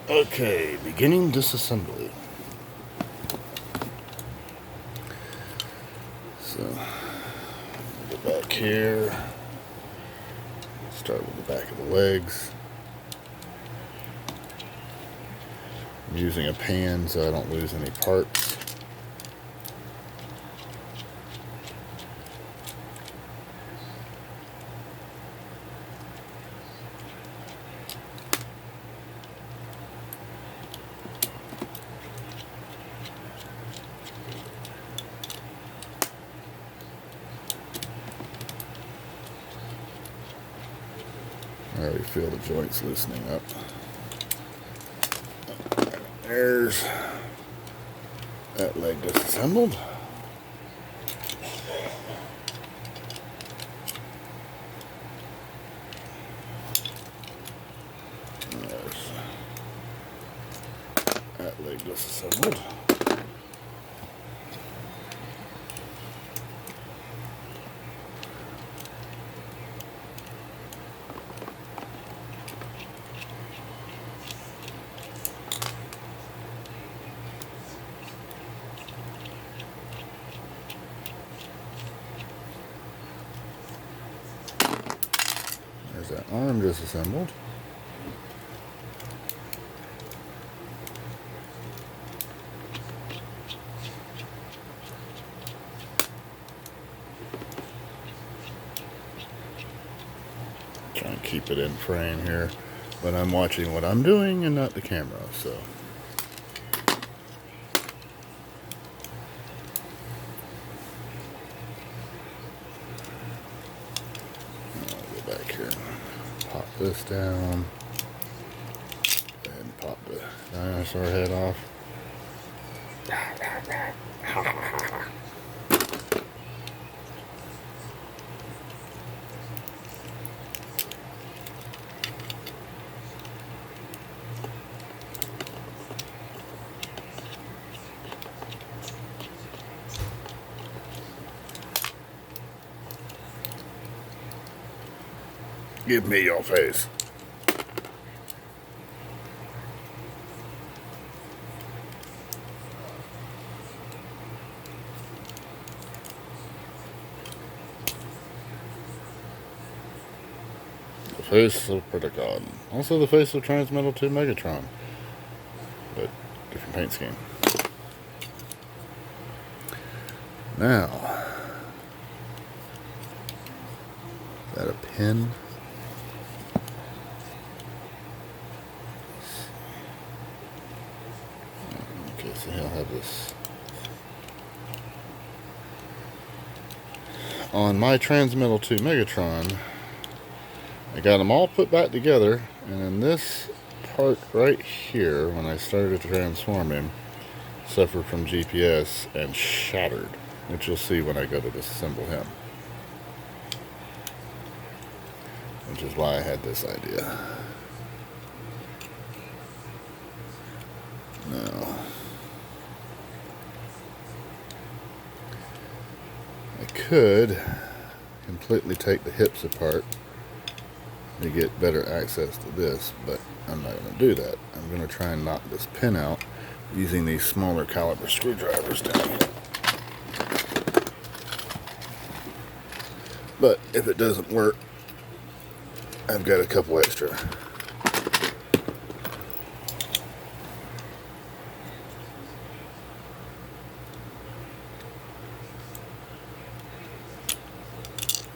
Okay, beginning disassembly. So, go back here. Start with the back of the legs. I'm using a pan so I don't lose any parts. I already feel the joints loosening up. There's that leg disassembled. There's that leg disassembled. There's that arm disassembled. Try and keep it in frame here, but I'm watching what I'm doing and not the camera, so. I'll go back here and pop this down and pop the dinosaur head off. Give me your face. The face of Predacon. Also the face of Transmetal 2 Megatron. But different paint scheme. Now, is that a pin? Okay, so he'll have this. On my Transmetal 2 Megatron, I got them all put back together, and in this part right here, when I started to transform him, suffered from GPS and shattered, which you'll see when I go to disassemble him. Which is why I had this idea. Now, I could completely take the hips apart to get better access to this, but I'm not going to do that. I'm going to try and knock this pin out using these smaller caliber screwdrivers down here. But if it doesn't work, I've got a couple extra.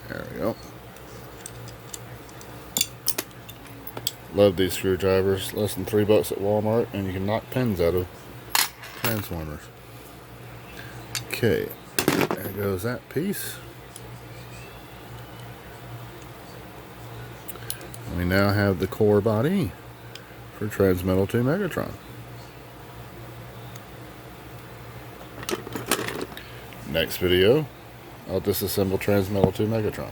There we go. Love these screwdrivers. Less than $3 at Walmart, and you can knock pins out of transformers. Okay, there goes that piece. We now have the core body for Transmetal 2 Megatron. Next video, I'll disassemble Transmetal 2 Megatron.